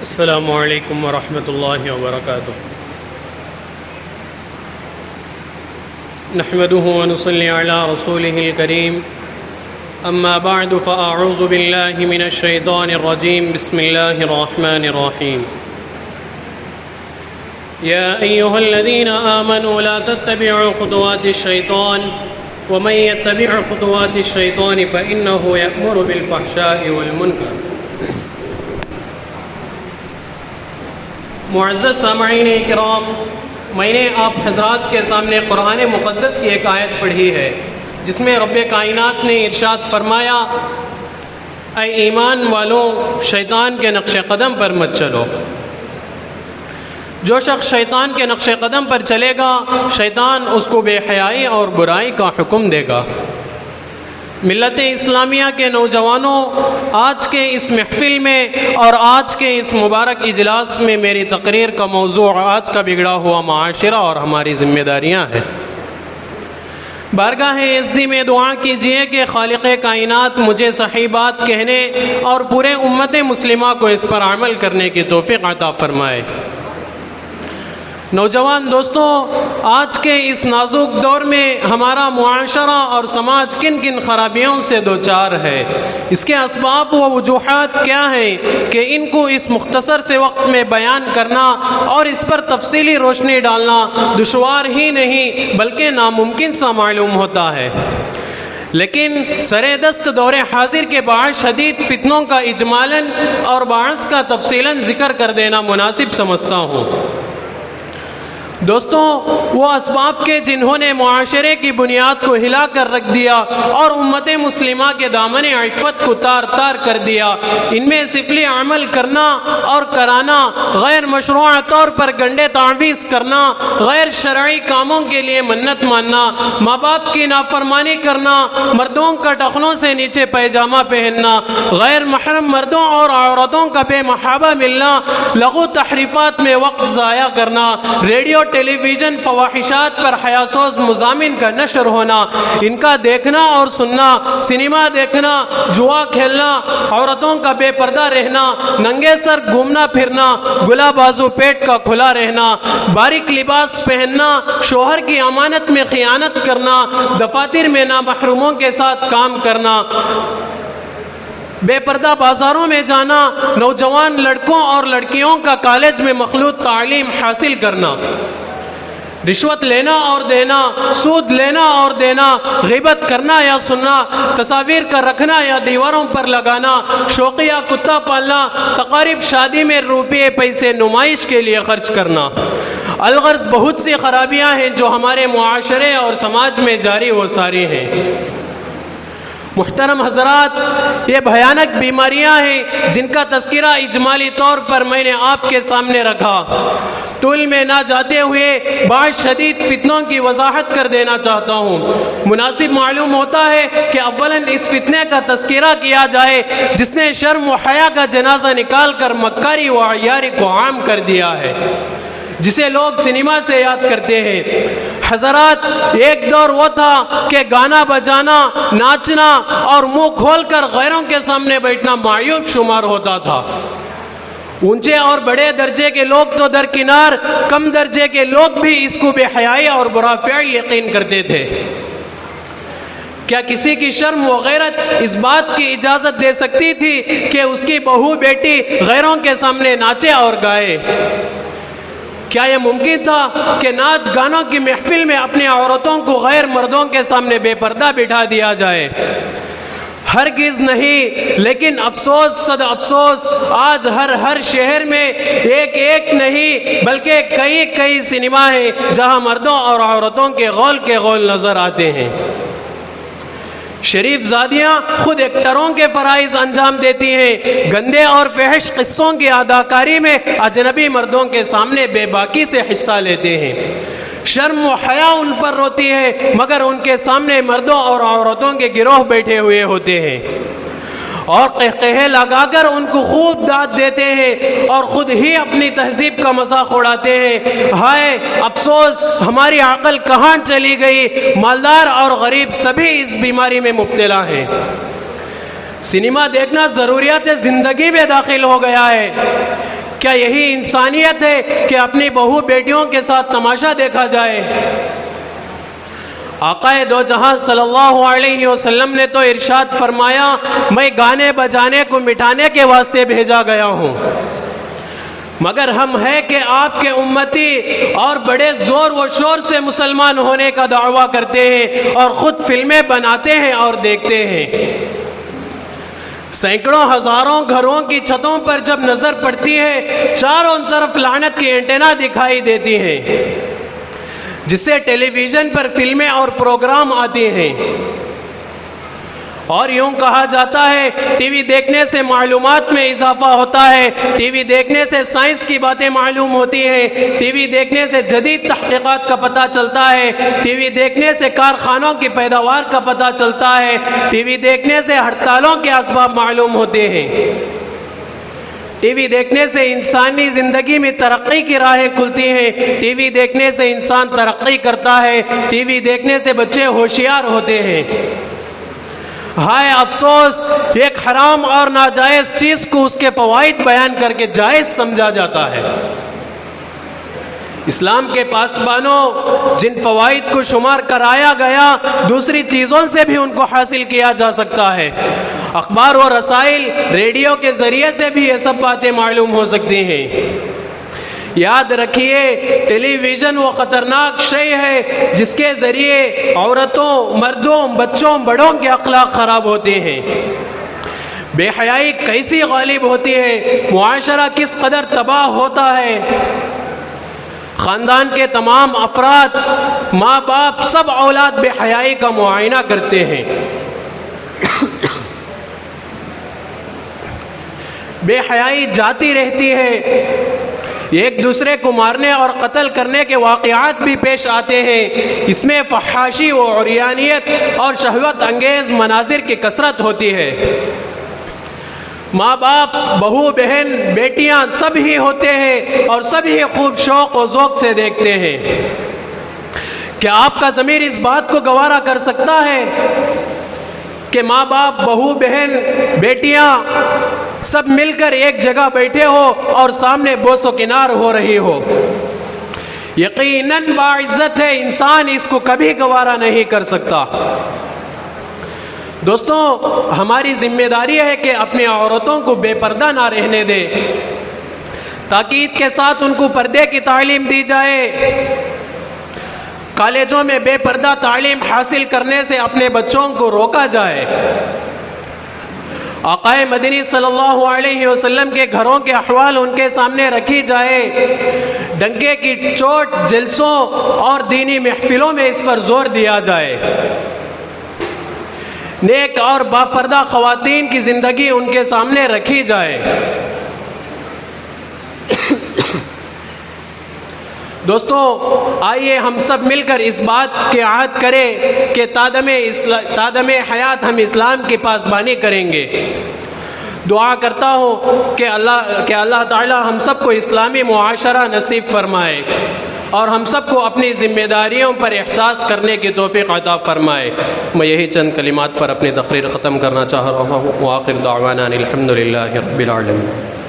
السلام علیکم ورحمۃ اللہ وبرکاتہ۔ نحمده ونصلي على رسوله الكريم، اما بعد فاعوذ باللہ من الشیطان الرجیم، بسم اللہ الرحمن الرحیم۔ یا ایہا الذین آمنوا لا تتبعوا خطوات الشیطان ومن يتبع خطوات الشیطان فإنه یأمر بالفحشاء والمنکر۔ معزز سامعین کرام، میں نے آپ حضرات کے سامنے قرآن مقدس کی ایک آیت پڑھی ہے جس میں رب کائنات نے ارشاد فرمایا، اے ایمان والوں، شیطان کے نقش قدم پر مت چلو۔ جو شخص شیطان کے نقش قدم پر چلے گا، شیطان اس کو بے حیائی اور برائی کا حکم دے گا۔ ملت اسلامیہ کے نوجوانوں، آج کے اس محفل میں اور آج کے اس مبارک اجلاس میں میری تقریر کا موضوع آج کا بگڑا ہوا معاشرہ اور ہماری ذمہ داریاں ہیں۔ بارگاہ عزتی میں دعا کیجئے کہ خالق کائنات مجھے صحیح بات کہنے اور پورے امت مسلمہ کو اس پر عمل کرنے کی توفیق عطا فرمائے۔ نوجوان دوستوں، آج کے اس نازک دور میں ہمارا معاشرہ اور سماج کن کن خرابیوں سے دوچار ہے؟ اس کے اسباب و وجوہات کیا ہیں کہ ان کو اس مختصر سے وقت میں بیان کرنا اور اس پر تفصیلی روشنی ڈالنا دشوار ہی نہیں بلکہ ناممکن سا معلوم ہوتا ہے، لیکن سر دست دور حاضر کے باعث شدید فتنوں کا اجمالاً اور باعث کا تفصیلاً ذکر کر دینا مناسب سمجھتا ہوں۔ دوستوں، وہ اسباب کے جنہوں نے معاشرے کی بنیاد کو ہلا کر رکھ دیا اور امت مسلمہ کے دامن عفت کو تار تار کر دیا، ان میں سفلی عمل کرنا اور کرانا، غیر مشروع طور پر گنڈے تعویذ کرنا، غیر شرعی کاموں کے لیے منت ماننا، ماں باپ کی نافرمانی کرنا، مردوں کا ٹخنوں سے نیچے پیجامہ پہننا، غیر محرم مردوں اور عورتوں کا بے محابہ ملنا، لغو تحریفات میں وقت ضائع کرنا، ریڈیو ٹیلی ویژن فواحشات پر حیاسوز مضامین کا نشر ہونا، ان کا دیکھنا اور سننا، سنیما دیکھنا، جوا کھیلنا، عورتوں کا بے پردہ رہنا، ننگے سر گھومنا پھرنا، گلا بازو پیٹ کا کھلا رہنا، باریک لباس پہننا، شوہر کی امانت میں خیانت کرنا، دفاتر میں نامحرموں کے ساتھ کام کرنا، بے پردہ بازاروں میں جانا، نوجوان لڑکوں اور لڑکیوں کا کالج میں مخلوط تعلیم حاصل کرنا، رشوت لینا اور دینا، سود لینا اور دینا، غیبت کرنا یا سننا، تصاویر کا رکھنا یا دیواروں پر لگانا، شوقیہ کتا پالنا، تقاریب شادی میں روپے پیسے نمائش کے لیے خرچ کرنا۔ الغرض بہت سی خرابیاں ہیں جو ہمارے معاشرے اور سماج میں جاری و ساری ہیں۔ محترم حضرات، یہ بھیانک بیماریاں ہیں جن کا تذکرہ اجمالی طور پر میں نے آپ کے سامنے رکھا۔ طول میں نہ جاتے ہوئے باعث شدید فتنوں کی وضاحت کر دینا چاہتا ہوں۔ مناسب معلوم ہوتا ہے کہ اولاً اس فتنے کا تذکرہ کیا جائے جس نے شرم و حیا کا جنازہ نکال کر مکاری و عیاری کو عام کر دیا ہے، جسے لوگ سنیما سے یاد کرتے ہیں۔ حضرات، ایک دور وہ تھا کہ گانا بجانا، ناچنا اور منہ کھول کر غیروں کے سامنے بیٹھنا معیوب شمار ہوتا تھا۔ اونچے اور بڑے درجے کے لوگ تو درکنار، کم درجے کے لوگ بھی اس کو بے حیائی اور برا فعل یقین کرتے تھے۔ کیا کسی کی شرم و غیرت اس بات کی اجازت دے سکتی تھی کہ اس کی بہو بیٹی غیروں کے سامنے ناچے اور گائے؟ کیا یہ ممکن تھا کہ ناچ گانوں کی محفل میں اپنی عورتوں کو غیر مردوں کے سامنے بے پردہ بٹھا دیا جائے؟ ہرگز نہیں، لیکن افسوس صد افسوس، آج ہر شہر میں ایک نہیں بلکہ کئی سنیما ہیں جہاں مردوں اور عورتوں کے غول نظر آتے ہیں۔ شریف زادیاں خود ایکٹروں کے فرائض انجام دیتی ہیں، گندے اور فحش قصوں کی اداکاری میں اجنبی مردوں کے سامنے بے باکی سے حصہ لیتے ہیں۔ شرم و حیا ان پر روتی ہے مگر ان کے سامنے مردوں اور عورتوں کے گروہ بیٹھے ہوئے ہوتے ہیں اور قہقہے لگا کر ان کو خوب داد دیتے ہیں اور خود ہی اپنی تہذیب کا مذاق اڑاتے ہیں۔ ہائے افسوس، ہماری عقل کہاں چلی گئی؟ مالدار اور غریب سبھی اس بیماری میں مبتلا ہیں۔ سنیما دیکھنا ضروریات زندگی میں داخل ہو گیا ہے۔ کیا یہی انسانیت ہے کہ اپنی بہو بیٹیوں کے ساتھ تماشا دیکھا جائے؟ آقا دو جہاں صلی اللہ علیہ وسلم نے تو ارشاد فرمایا، میں گانے بجانے کو مٹانے کے واسطے بھیجا گیا ہوں، مگر ہم ہے کہ آپ کے امتی اور بڑے زور و شور سے مسلمان ہونے کا دعویٰ کرتے ہیں اور خود فلمیں بناتے ہیں اور دیکھتے ہیں۔ سینکڑوں ہزاروں گھروں کی چھتوں پر جب نظر پڑتی ہے، چاروں طرف لعنت کی اینٹینا دکھائی دیتی ہیں، جس سے ٹیلی ویژن پر فلمیں اور پروگرام آتے ہیں، اور یوں کہا جاتا ہے ٹی وی دیکھنے سے معلومات میں اضافہ ہوتا ہے، ٹی وی دیکھنے سے سائنس کی باتیں معلوم ہوتی ہیں، ٹی وی دیکھنے سے جدید تحقیقات کا پتہ چلتا ہے، ٹی وی دیکھنے سے کارخانوں کی پیداوار کا پتہ چلتا ہے، ٹی وی دیکھنے سے ہڑتالوں کے اسباب معلوم ہوتے ہیں، ٹی وی دیکھنے سے انسانی زندگی میں ترقی کی راہیں کھلتی ہیں، ٹی وی دیکھنے سے انسان ترقی کرتا ہے، ٹی وی دیکھنے سے بچے ہوشیار ہوتے ہیں۔ ہائے افسوس، ایک حرام اور ناجائز چیز کو اس کے فوائد بیان کر کے جائز سمجھا جاتا ہے۔ اسلام کے پاسبانوں، جن فوائد کو شمار کرایا گیا، دوسری چیزوں سے بھی ان کو حاصل کیا جا سکتا ہے۔ اخبار و رسائل، ریڈیو کے ذریعے سے بھی یہ سب باتیں معلوم ہو سکتی ہیں۔ یاد رکھیے، ٹیلی ویژن وہ خطرناک شے ہے جس کے ذریعے عورتوں، مردوں، بچوں، بڑوں کے اخلاق خراب ہوتے ہیں۔ بے حیائی کیسی غالب ہوتی ہے، معاشرہ کس قدر تباہ ہوتا ہے۔ خاندان کے تمام افراد، ماں باپ، سب اولاد بے حیائی کا معائنہ کرتے ہیں۔ بے حیائی جاتی رہتی ہے، ایک دوسرے کو مارنے اور قتل کرنے کے واقعات بھی پیش آتے ہیں۔ اس میں فحاشی و عریانیت اور شہوت انگیز مناظر کی کثرت ہوتی ہے۔ ماں باپ، بہو بہن، بیٹیاں سب ہی ہوتے ہیں اور سب ہی خوب شوق و ذوق سے دیکھتے ہیں۔ کیا آپ کا ضمیر اس بات کو گوارا کر سکتا ہے کہ ماں باپ، بہو بہن، بیٹیاں سب مل کر ایک جگہ بیٹھے ہو اور سامنے بوس و کنار ہو رہی ہو؟ یقیناً باعزت ہے، انسان اس کو کبھی گوارا نہیں کر سکتا۔ دوستوں، ہماری ذمہ داری ہے کہ اپنی عورتوں کو بے پردہ نہ رہنے دے، تاکید کے ساتھ ان کو پردے کی تعلیم دی جائے۔ کالجوں میں بے پردہ تعلیم حاصل کرنے سے اپنے بچوں کو روکا جائے۔ آقا مدنی صلی اللہ علیہ وسلم کے گھروں کے احوال ان کے سامنے رکھی جائے، ڈنکے کی چوٹ جلسوں اور دینی محفلوں میں اس پر زور دیا جائے۔ نیک اور باپردہ خواتین کی زندگی ان کے سامنے رکھی جائے۔ دوستو، آئیے ہم سب مل کر اس بات کے عہد کریں کہ تادم حیات ہم اسلام کی پاسبانی کریں گے۔ دعا کرتا ہوں کہ اللہ تعالی ہم سب کو اسلامی معاشرہ نصیب فرمائے اور ہم سب کو اپنی ذمہ داریوں پر احساس کرنے کی توفیق عطا فرمائے۔ میں یہی چند کلمات پر اپنی تقریر ختم کرنا چاہ رہا ہوں۔ وآخر دعوانا الحمد للہ رب العالمین۔